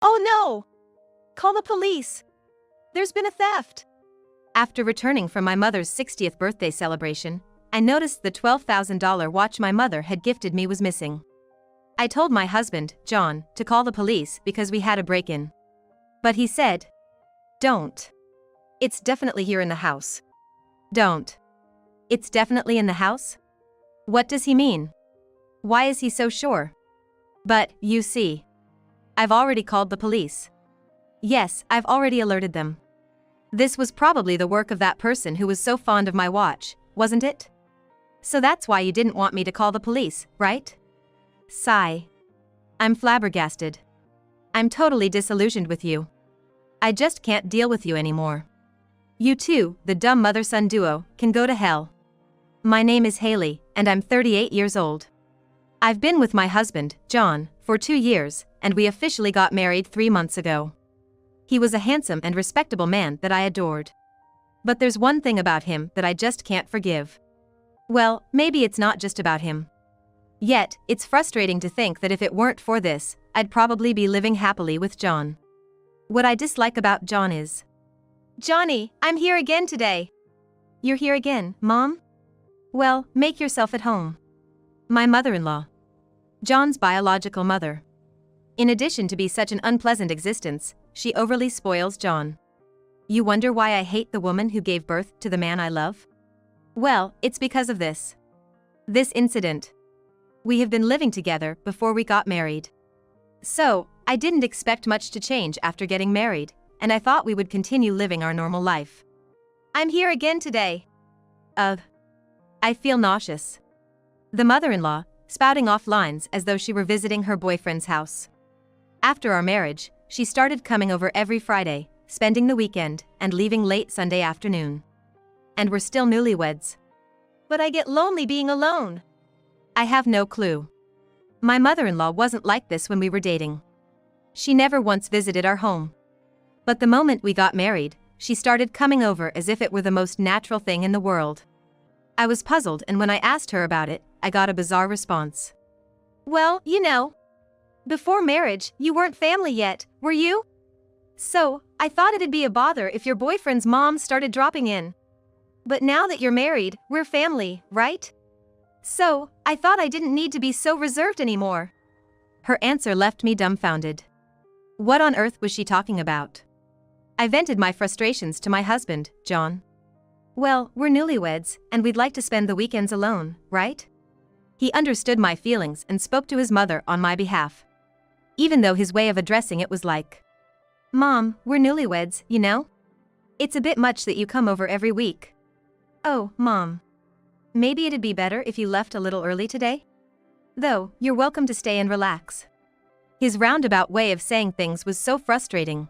Oh no! Call the police! There's been a theft! After returning from my mother's 60th birthday celebration, I noticed the $12,000 watch my mother had gifted me was missing. I told my husband, John, to call the police because we had a break-in. But he said, "Don't. It's definitely here in the house." Don't. It's definitely in the house? What does he mean? Why is he so sure? But, you see, I've already called the police. Yes, I've already alerted them. This was probably the work of that person who was so fond of my watch, wasn't it? So that's why you didn't want me to call the police, right? Sigh. I'm flabbergasted. I'm totally disillusioned with you. I just can't deal with you anymore. You two, the dumb mother-son duo, can go to hell. My name is Haley, and I'm 38 years old. I've been with my husband, John, for 2 years, and we officially got married 3 months ago. He was a handsome and respectable man that I adored. But there's one thing about him that I just can't forgive. Well, maybe it's not just about him. Yet, it's frustrating to think that if it weren't for this, I'd probably be living happily with John. What I dislike about John is, "Johnny, I'm here again today." "You're here again, Mom?" "Well, make yourself at home." My mother-in-law. John's biological mother. In addition to be such an unpleasant existence, she overly spoils John. You wonder why I hate the woman who gave birth to the man I love? Well, it's because of this. This incident. We have been living together before we got married. So, I didn't expect much to change after getting married, and I thought we would continue living our normal life. "I'm here again today." I feel nauseous. The mother-in-law, spouting off lines as though she were visiting her boyfriend's house. After our marriage, she started coming over every Friday, spending the weekend, and leaving late Sunday afternoon. And we're still newlyweds. But I get lonely being alone. I have no clue. My mother-in-law wasn't like this when we were dating. She never once visited our home. But the moment we got married, she started coming over as if it were the most natural thing in the world. I was puzzled, and when I asked her about it, I got a bizarre response. "Well, you know. Before marriage, you weren't family yet, were you? So, I thought it'd be a bother if your boyfriend's mom started dropping in. But now that you're married, we're family, right? So, I thought I didn't need to be so reserved anymore." Her answer left me dumbfounded. What on earth was she talking about? I vented my frustrations to my husband, John. "Well, we're newlyweds, and we'd like to spend the weekends alone, right?" He understood my feelings and spoke to his mother on my behalf. Even though his way of addressing it was like, "Mom, we're newlyweds, you know? It's a bit much that you come over every week." "Oh, Mom. Maybe it'd be better if you left a little early today? Though, you're welcome to stay and relax." His roundabout way of saying things was so frustrating.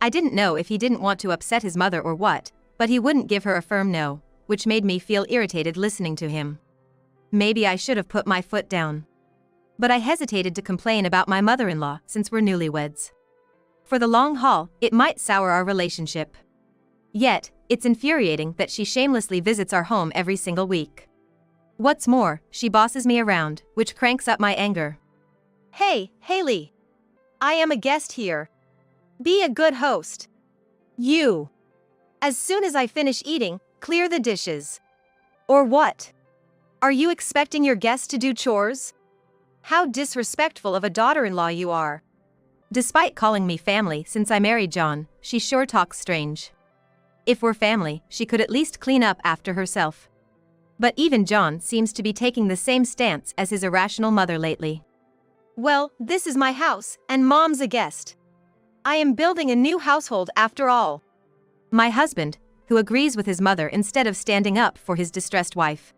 I didn't know if he didn't want to upset his mother or what, but he wouldn't give her a firm no, which made me feel irritated listening to him. Maybe I should have put my foot down. But I hesitated to complain about my mother-in-law since we're newlyweds. For the long haul, it might sour our relationship. Yet, it's infuriating that she shamelessly visits our home every single week. What's more, she bosses me around, which cranks up my anger. "Hey, Haley. I am a guest here. Be a good host. You. As soon as I finish eating, clear the dishes. Or what? Are you expecting your guests to do chores? How disrespectful of a daughter-in-law you are." Despite calling me family since I married John, she sure talks strange. If we're family, she could at least clean up after herself. But even John seems to be taking the same stance as his irrational mother lately. "Well, this is my house, and Mom's a guest. I am building a new household after all." My husband, who agrees with his mother instead of standing up for his distressed wife.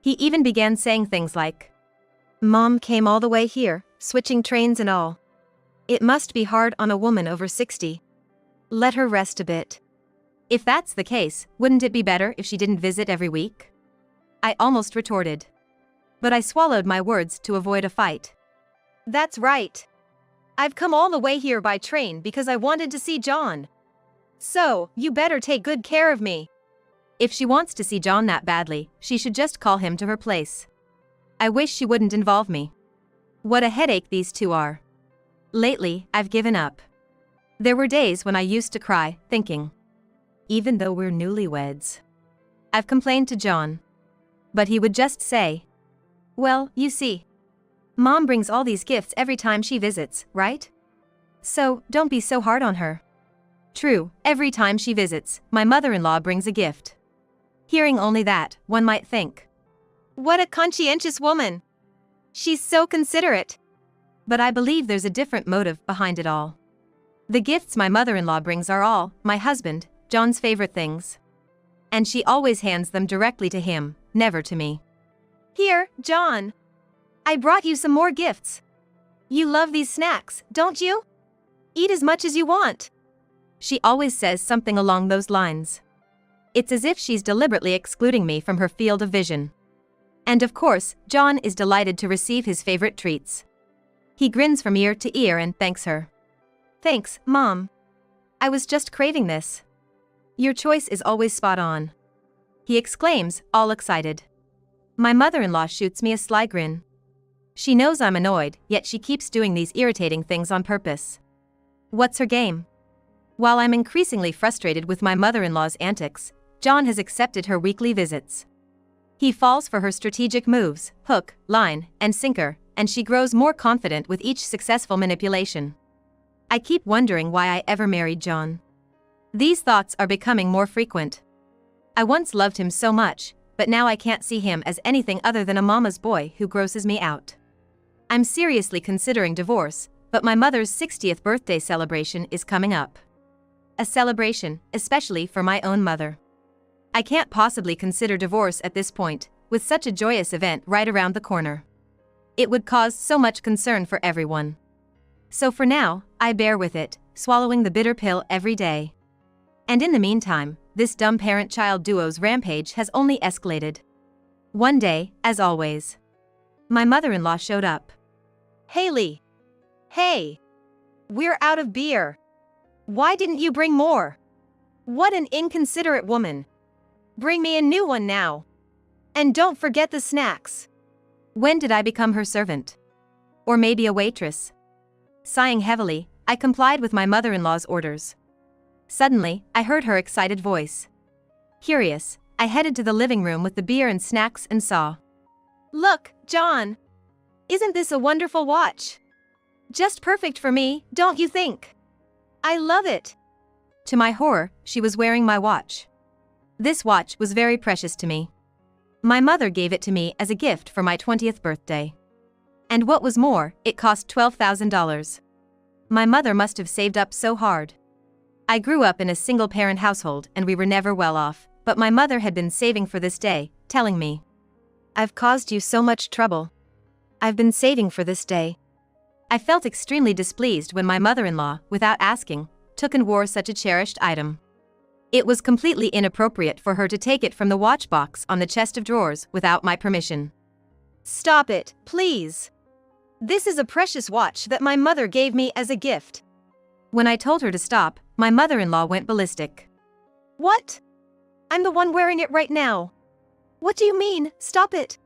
He even began saying things like, "Mom came all the way here, switching trains and all. It must be hard on a woman over 60. Let her rest a bit." If that's the case, wouldn't it be better if she didn't visit every week? I almost retorted. But I swallowed my words to avoid a fight. "That's right. I've come all the way here by train because I wanted to see John. So, you better take good care of me." If she wants to see John that badly, she should just call him to her place. I wish she wouldn't involve me. What a headache these two are. lately, I've given up. There were days when I used to cry, thinking, even though we're newlyweds. I've complained to John. But he would just say, well, you see, Mom brings all these gifts every time she visits, right? So, don't be so hard on her. True, every time she visits, my mother-in-law brings a gift. Hearing only that, one might think, what a conscientious woman. She's so considerate. But I believe there's a different motive behind it all. The gifts my mother-in-law brings are all, my husband, John's favorite things. And she always hands them directly to him, never to me. Here, John. I brought you some more gifts. You love these snacks, don't you? Eat as much as you want. She always says something along those lines. It's as if she's deliberately excluding me from her field of vision. And of course, John is delighted to receive his favorite treats. He grins from ear to ear and thanks her. Thanks, Mom. I was just craving this. Your choice is always spot on. He exclaims, all excited. My mother-in-law shoots me a sly grin. She knows I'm annoyed, yet she keeps doing these irritating things on purpose. What's her game? While I'm increasingly frustrated with my mother-in-law's antics, John has accepted her weekly visits. He falls for her strategic moves, hook, line, and sinker, and she grows more confident with each successful manipulation. I keep wondering why I ever married John. These thoughts are becoming more frequent. I once loved him so much, but now I can't see him as anything other than a mama's boy who grosses me out. I'm seriously considering divorce, but my mother's 60th birthday celebration is coming up. A celebration, especially for my own mother. I can't possibly consider divorce at this point, with such a joyous event right around the corner. It would cause so much concern for everyone. So for now, I bear with it, swallowing the bitter pill every day. And in the meantime, this dumb parent-child duo's rampage has only escalated. One day, as always, my mother-in-law showed up. Haley. Hey. We're out of beer. Why didn't you bring more? What an inconsiderate woman. Bring me a new one now. And don't forget the snacks. When did I become her servant? Or maybe a waitress? Sighing heavily, I complied with my mother-in-law's orders. Suddenly, I heard her excited voice. Curious, I headed to the living room with the beer and snacks and saw. Look, John. Isn't this a wonderful watch? Just perfect for me, don't you think? I love it. To my horror, she was wearing my watch. This watch was very precious to me. My mother gave it to me as a gift for my 20th birthday. And what was more, it cost $12,000. My mother must have saved up so hard. I grew up in a single-parent household and we were never well off, but my mother had been saving for this day, telling me, I've caused you so much trouble. I've been saving for this day. I felt extremely displeased when my mother-in-law, without asking, took and wore such a cherished item. It was completely inappropriate for her to take it from the watch box on the chest of drawers without my permission. Stop it, please. This is a precious watch that my mother gave me as a gift. When I told her to stop, my mother-in-law went ballistic. What? I'm the one wearing it right now. What do you mean, stop it?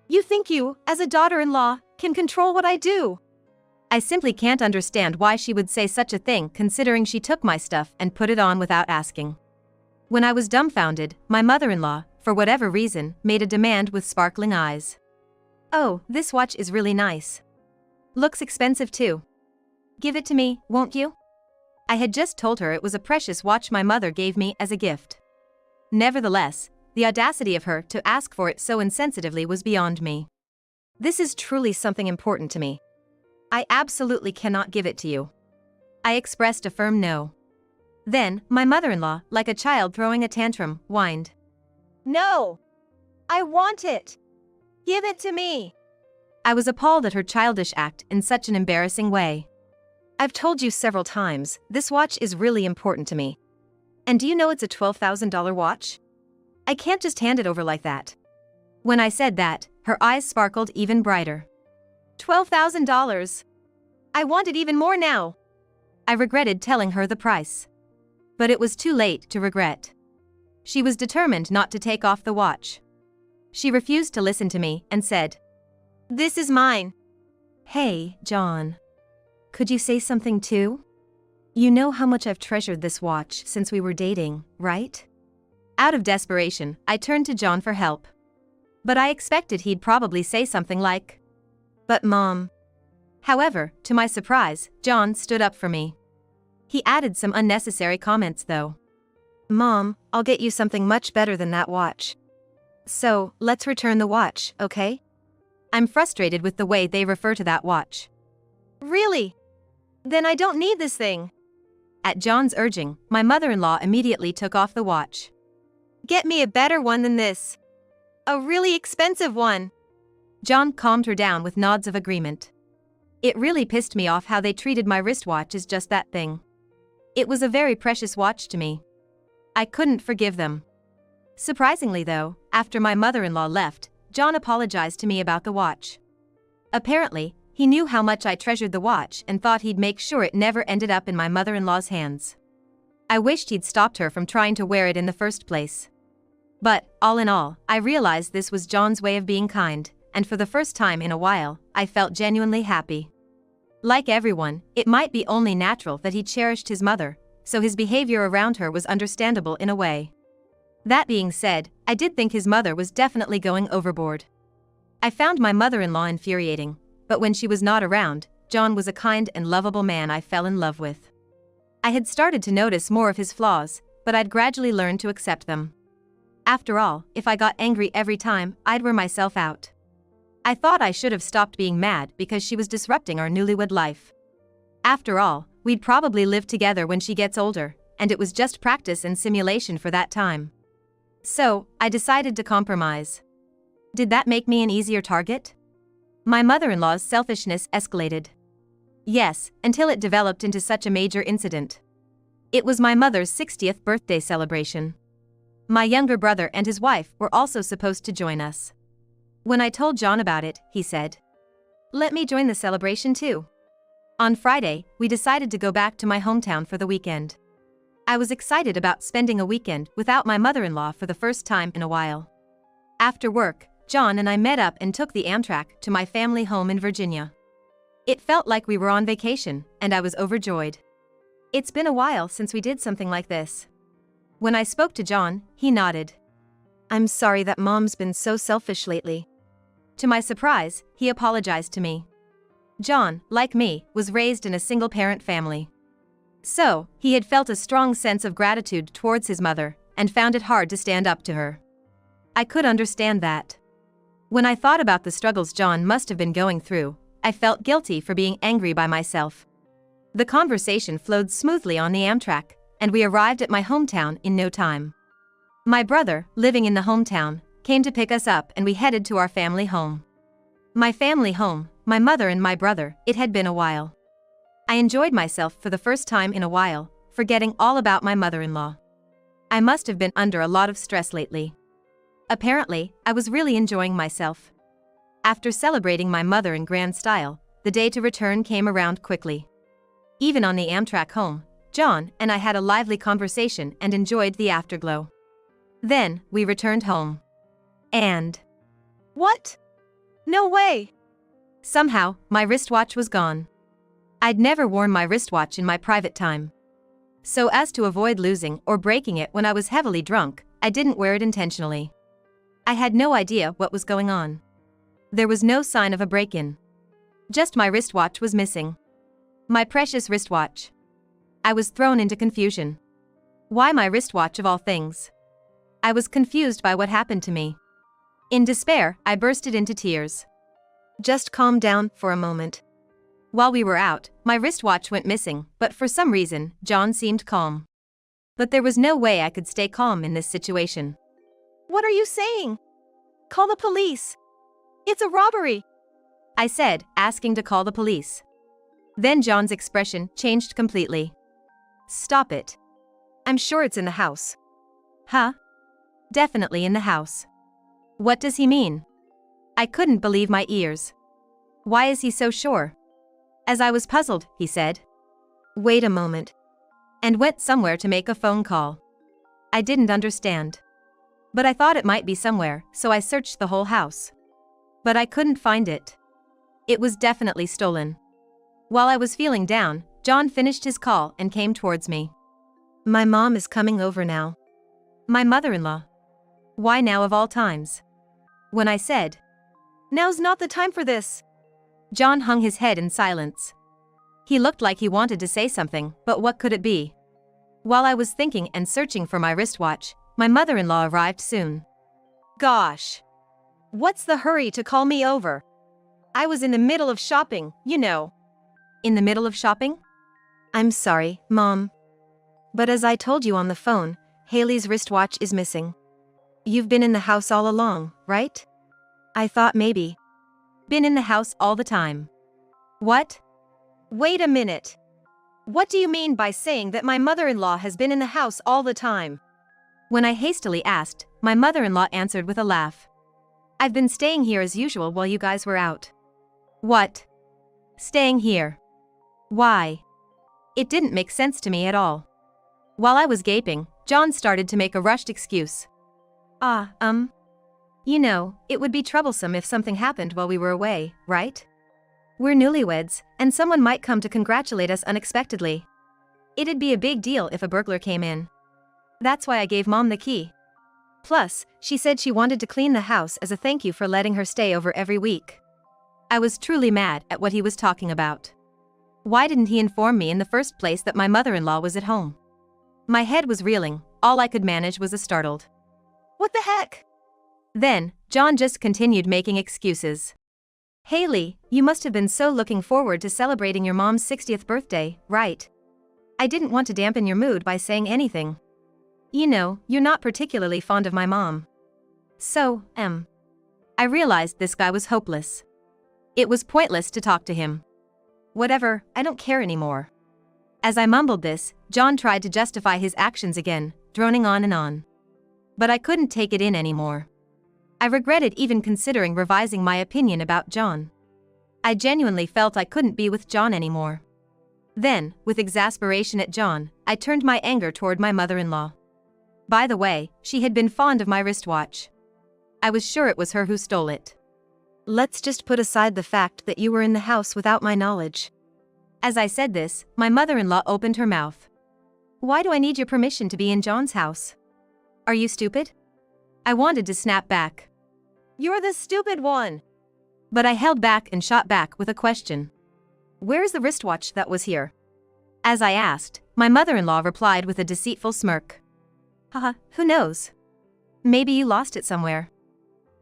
You think you, as a daughter-in-law, can control what I do? I simply can't understand why she would say such a thing considering she took my stuff and put it on without asking. When I was dumbfounded, my mother-in-law, for whatever reason, made a demand with sparkling eyes. Oh, this watch is really nice. Looks expensive too. Give it to me, won't you? I had just told her it was a precious watch my mother gave me as a gift. Nevertheless, the audacity of her to ask for it so insensitively was beyond me. This is truly something important to me. I absolutely cannot give it to you. I expressed a firm no. Then, my mother-in-law, like a child throwing a tantrum, whined. No! I want it! Give it to me! I was appalled at her childish act in such an embarrassing way. I've told you several times, this watch is really important to me. And do you know it's a $12,000 watch? I can't just hand it over like that. When I said that, her eyes sparkled even brighter. $12,000. I want it even more now. I regretted telling her the price. But it was too late to regret. She was determined not to take off the watch. She refused to listen to me and said, This is mine. Hey, John. Could you say something too? You know how much I've treasured this watch since we were dating, right? Out of desperation, I turned to John for help. But I expected he'd probably say something like, "But Mom." However, to my surprise, John stood up for me. He added some unnecessary comments though. Mom, I'll get you something much better than that watch. So, let's return the watch, okay? I'm frustrated with the way they refer to that watch. Really? Then I don't need this thing. At John's urging, my mother-in-law immediately took off the watch. Get me a better one than this. A really expensive one. John calmed her down with nods of agreement. It really pissed me off how they treated my wristwatch as just that thing. It was a very precious watch to me. I couldn't forgive them. Surprisingly though, after my mother-in-law left, John apologized to me about the watch. Apparently, he knew how much I treasured the watch and thought he'd make sure it never ended up in my mother-in-law's hands. I wished he'd stopped her from trying to wear it in the first place. But, all in all, I realized this was John's way of being kind, and for the first time in a while, I felt genuinely happy. Like everyone, it might be only natural that he cherished his mother, so his behavior around her was understandable in a way. That being said, I did think his mother was definitely going overboard. I found my mother-in-law infuriating, but when she was not around, John was a kind and lovable man I fell in love with. I had started to notice more of his flaws, but I'd gradually learned to accept them. After all, if I got angry every time, I'd wear myself out. I thought I should have stopped being mad because she was disrupting our newlywed life. After all, we'd probably live together when she gets older, and it was just practice and simulation for that time. So, I decided to compromise. Did that make me an easier target? My mother-in-law's selfishness escalated. Yes, until it developed into such a major incident. It was my mother's 60th birthday celebration. My younger brother and his wife were also supposed to join us. When I told John about it, he said, "Let me join the celebration too." On Friday, we decided to go back to my hometown for the weekend. I was excited about spending a weekend without my mother-in-law for the first time in a while. After work, John and I met up and took the Amtrak to my family home in Virginia. It felt like we were on vacation, and I was overjoyed. It's been a while since we did something like this. When I spoke to John, he nodded. I'm sorry that Mom's been so selfish lately. To my surprise, he apologized to me. John, like me, was raised in a single-parent family. So, he had felt a strong sense of gratitude towards his mother, and found it hard to stand up to her. I could understand that. When I thought about the struggles John must have been going through, I felt guilty for being angry by myself. The conversation flowed smoothly on the Amtrak, and we arrived at my hometown in no time. My brother, living in the hometown, came to pick us up and we headed to our family home. My family home, my mother and my brother, it had been a while. I enjoyed myself for the first time in a while, forgetting all about my mother-in-law. I must have been under a lot of stress lately. Apparently, I was really enjoying myself. After celebrating my mother in grand style, the day to return came around quickly. Even on the Amtrak home, John and I had a lively conversation and enjoyed the afterglow. Then, we returned home. And... What? No way! Somehow, my wristwatch was gone. I'd never worn my wristwatch in my private time. So as to avoid losing or breaking it when I was heavily drunk, I didn't wear it intentionally. I had no idea what was going on. There was no sign of a break-in. Just my wristwatch was missing. My precious wristwatch. I was thrown into confusion. Why my wristwatch of all things? I was confused by what happened to me. In despair, I bursted into tears. Just calm down for a moment. While we were out, my wristwatch went missing, but for some reason, John seemed calm. But there was no way I could stay calm in this situation. What are you saying? Call the police. It's a robbery, I said, asking to call the police. Then John's expression changed completely. Stop it. I'm sure it's in the house. Huh? Definitely in the house. What does he mean? I couldn't believe my ears. Why is he so sure? As I was puzzled, he said, Wait a moment. And went somewhere to make a phone call. I didn't understand. But I thought it might be somewhere, so I searched the whole house. But I couldn't find it. It was definitely stolen. While I was feeling down, John finished his call and came towards me. My mom is coming over now. My mother-in-law. Why now of all times? When I said, Now's not the time for this. John hung his head in silence. He looked like he wanted to say something, but what could it be? While I was thinking and searching for my wristwatch, my mother-in-law arrived soon. Gosh. What's the hurry to call me over? I was in the middle of shopping, you know. In the middle of shopping? I'm sorry, Mom. But as I told you on the phone, Haley's wristwatch is missing. You've been in the house all along, right? I thought maybe. Been in the house all the time. What? Wait a minute. What do you mean by saying that my mother-in-law has been in the house all the time? When I hastily asked, my mother-in-law answered with a laugh. I've been staying here as usual while you guys were out. What? Staying here? Why? It didn't make sense to me at all. While I was gaping, John started to make a rushed excuse. You know, it would be troublesome if something happened while we were away, right? We're newlyweds, and someone might come to congratulate us unexpectedly. It'd be a big deal if a burglar came in. That's why I gave Mom the key. Plus, she said she wanted to clean the house as a thank you for letting her stay over every week. I was truly mad at what he was talking about. Why didn't he inform me in the first place that my mother-in-law was at home? My head was reeling, all I could manage was a startled. What the heck? Then, John just continued making excuses. Haley, you must have been so looking forward to celebrating your mom's 60th birthday, right? I didn't want to dampen your mood by saying anything. You know, you're not particularly fond of my mom. So, I realized this guy was hopeless. It was pointless to talk to him. Whatever, I don't care anymore. As I mumbled this, John tried to justify his actions again, droning on and on. But I couldn't take it in anymore. I regretted even considering revising my opinion about John. I genuinely felt I couldn't be with John anymore. Then, with exasperation at John, I turned my anger toward my mother-in-law. By the way, she had been fond of my wristwatch. I was sure it was her who stole it. Let's just put aside the fact that you were in the house without my knowledge. As I said this, my mother-in-law opened her mouth. Why do I need your permission to be in John's house? Are you stupid? I wanted to snap back. You're the stupid one. But I held back and shot back with a question. Where's the wristwatch that was here? As I asked, my mother-in-law replied with a deceitful smirk. Haha, who knows? Maybe you lost it somewhere.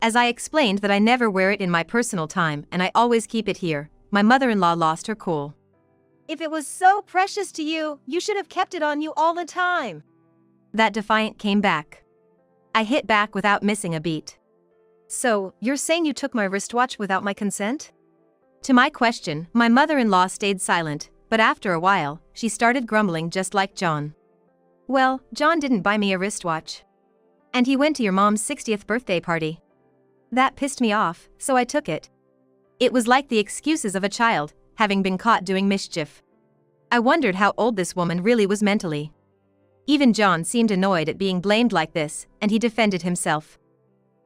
As I explained that I never wear it in my personal time and I always keep it here, my mother-in-law lost her cool. If it was so precious to you, you should have kept it on you all the time. That defiant came back. I hit back without missing a beat. So, you're saying you took my wristwatch without my consent? To my question, my mother-in-law stayed silent, but after a while, she started grumbling just like John. Well, John didn't buy me a wristwatch. And he went to your mom's 60th birthday party. That pissed me off, so I took it. It was like the excuses of a child, having been caught doing mischief. I wondered how old this woman really was mentally. Even John seemed annoyed at being blamed like this, and he defended himself.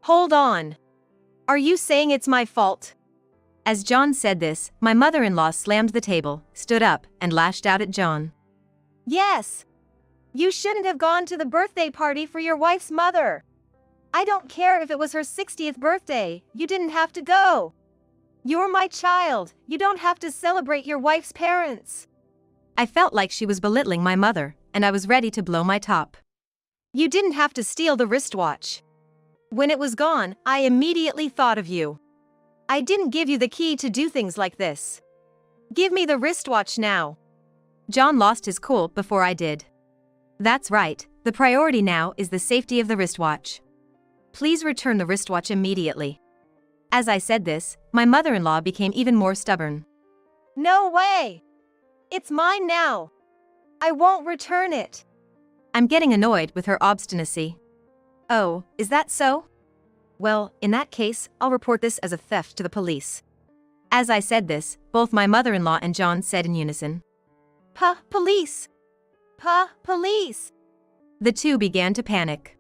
Hold on. Are you saying it's my fault? As John said this, my mother-in-law slammed the table, stood up, and lashed out at John. Yes. You shouldn't have gone to the birthday party for your wife's mother. I don't care if it was her 60th birthday, you didn't have to go. You're my child, you don't have to celebrate your wife's parents. I felt like she was belittling my mother, and I was ready to blow my top. You didn't have to steal the wristwatch. When it was gone, I immediately thought of you. I didn't give you the key to do things like this. Give me the wristwatch now. John lost his cool before I did. That's right, the priority now is the safety of the wristwatch. Please return the wristwatch immediately. As I said this, my mother-in-law became even more stubborn. No way! It's mine now. I won't return it. I'm getting annoyed with her obstinacy. Oh, is that so? Well, in that case, I'll report this as a theft to the police. As I said this, both my mother-in-law and John said in unison. Police! Police! The two began to panic.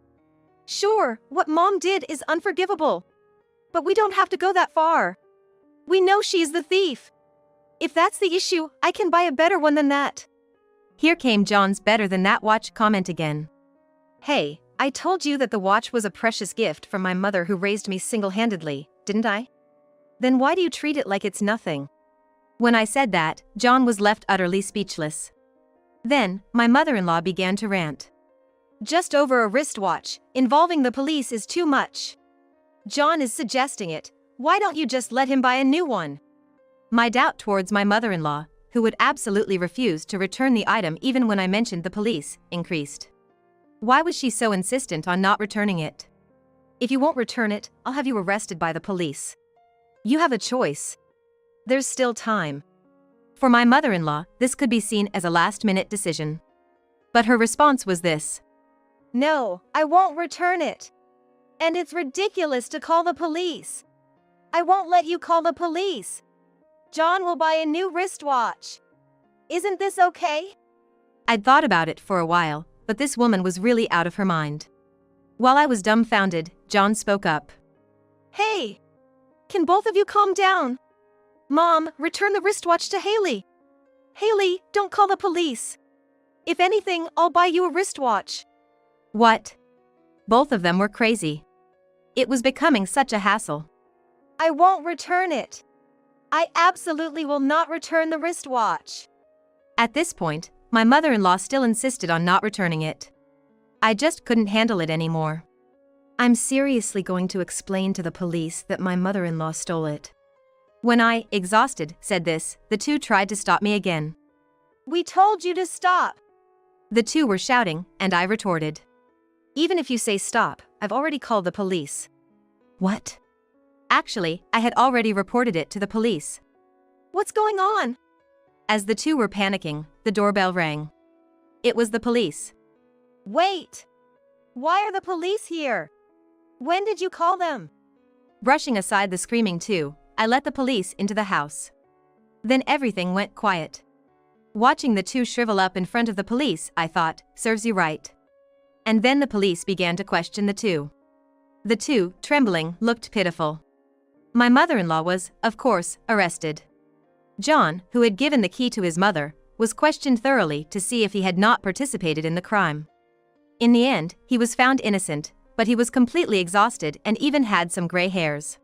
Sure, what Mom did is unforgivable. But we don't have to go that far. We know she's the thief. If that's the issue, I can buy a better one than that. Here came John's better than that watch comment again. Hey, I told you that the watch was a precious gift from my mother who raised me single-handedly, didn't I? Then why do you treat it like it's nothing? When I said that, John was left utterly speechless. Then, my mother-in-law began to rant. Just over a wristwatch, involving the police is too much. John is suggesting it. Why don't you just let him buy a new one? My doubt towards my mother-in-law, who would absolutely refuse to return the item even when I mentioned the police, increased. Why was she so insistent on not returning it? If you won't return it, I'll have you arrested by the police. You have a choice. There's still time. For my mother-in-law, this could be seen as a last-minute decision. But her response was this. No, I won't return it. And it's ridiculous to call the police. I won't let you call the police. John will buy a new wristwatch. Isn't this okay? I'd thought about it for a while, but this woman was really out of her mind. While I was dumbfounded, John spoke up. Hey! Can both of you calm down? Mom, return the wristwatch to Haley. Haley, don't call the police. If anything, I'll buy you a wristwatch. What? Both of them were crazy. It was becoming such a hassle. I won't return it. I absolutely will not return the wristwatch. At this point, my mother-in-law still insisted on not returning it. I just couldn't handle it anymore. I'm seriously going to explain to the police that my mother-in-law stole it. When I, exhausted, said this, the two tried to stop me again. We told you to stop. The two were shouting, and I retorted. Even if you say stop, I've already called the police. What? Actually, I had already reported it to the police. What's going on? As the two were panicking, the doorbell rang. It was the police. Wait! Why are the police here? When did you call them? Brushing aside the screaming too, I let the police into the house. Then everything went quiet. Watching the two shrivel up in front of the police, I thought, serves you right. And then the police began to question the two. The two, trembling, looked pitiful. My mother-in-law was, of course, arrested. John, who had given the key to his mother, was questioned thoroughly to see if he had not participated in the crime. In the end, he was found innocent, but he was completely exhausted and even had some gray hairs.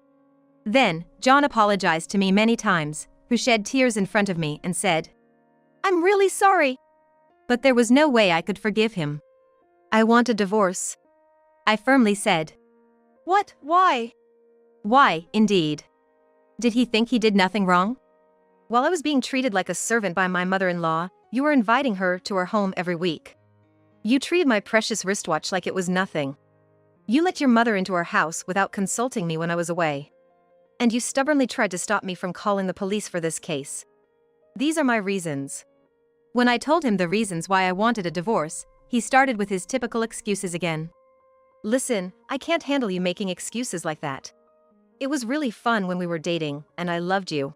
Then, John apologized to me many times, who shed tears in front of me and said, I'm really sorry. But there was no way I could forgive him. I want a divorce. I firmly said. What? Why? Why, indeed? Did he think he did nothing wrong? While I was being treated like a servant by my mother-in-law, you were inviting her to our home every week. You treated my precious wristwatch like it was nothing. You let your mother into our house without consulting me when I was away. And you stubbornly tried to stop me from calling the police for this case. These are my reasons. When I told him the reasons why I wanted a divorce, he started with his typical excuses again. Listen, I can't handle you making excuses like that. It was really fun when we were dating, and I loved you.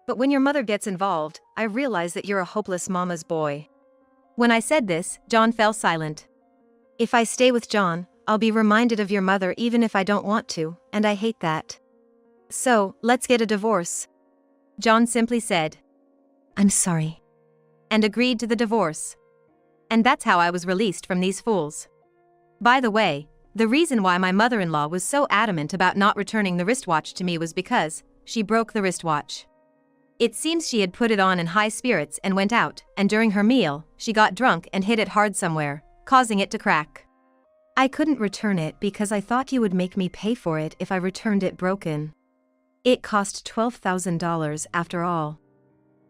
But when your mother gets involved, I realize that you're a hopeless mama's boy. When I said this, John fell silent. If I stay with John, I'll be reminded of your mother even if I don't want to, and I hate that. So, let's get a divorce. John simply said, I'm sorry. And agreed to the divorce. And that's how I was released from these fools. By the way, the reason why my mother-in-law was so adamant about not returning the wristwatch to me was because she broke the wristwatch. It seems she had put it on in high spirits and went out, and during her meal, she got drunk and hit it hard somewhere, causing it to crack. I couldn't return it because I thought you would make me pay for it if I returned it broken. It cost $12,000 after all.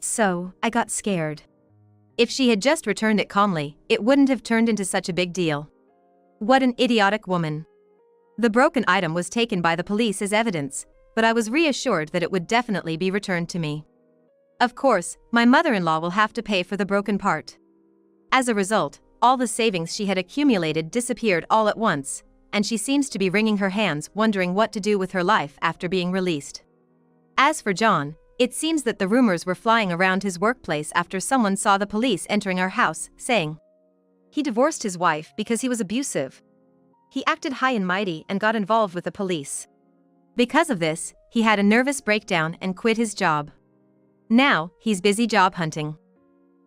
So, I got scared. If she had just returned it calmly, it wouldn't have turned into such a big deal. What an idiotic woman. The broken item was taken by the police as evidence, but I was reassured that it would definitely be returned to me. Of course, my mother-in-law will have to pay for the broken part. As a result, all the savings she had accumulated disappeared all at once, and she seems to be wringing her hands wondering what to do with her life after being released. As for John, it seems that the rumors were flying around his workplace after someone saw the police entering our house, saying he divorced his wife because he was abusive. He acted high and mighty and got involved with the police. Because of this, he had a nervous breakdown and quit his job. Now, he's busy job hunting.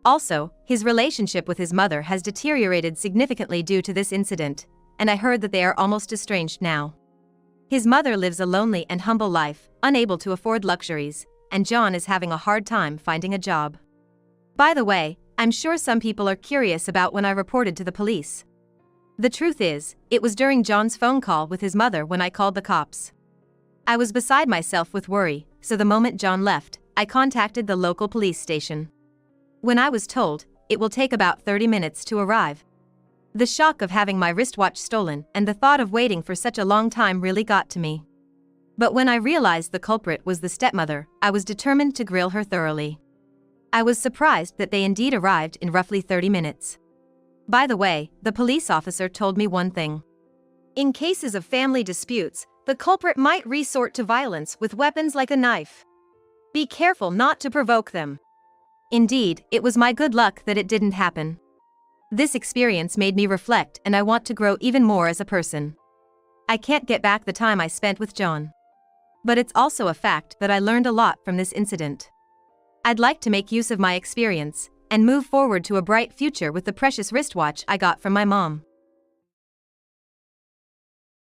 Also, his relationship with his mother has deteriorated significantly due to this incident, and I heard that they are almost estranged now. His mother lives a lonely and humble life, unable to afford luxuries, and John is having a hard time finding a job. By the way, I'm sure some people are curious about when I reported to the police. The truth is, it was during John's phone call with his mother when I called the cops. I was beside myself with worry, so the moment John left, I contacted the local police station. When I was told, it will take about 30 minutes to arrive. The shock of having my wristwatch stolen and the thought of waiting for such a long time really got to me. But when I realized the culprit was the stepmother, I was determined to grill her thoroughly. I was surprised that they indeed arrived in roughly 30 minutes. By the way, the police officer told me one thing. In cases of family disputes, the culprit might resort to violence with weapons like a knife. Be careful not to provoke them. Indeed, it was my good luck that it didn't happen. This experience made me reflect, and I want to grow even more as a person. I can't get back the time I spent with John. But it's also a fact that I learned a lot from this incident. I'd like to make use of my experience and move forward to a bright future with the precious wristwatch I got from my mom.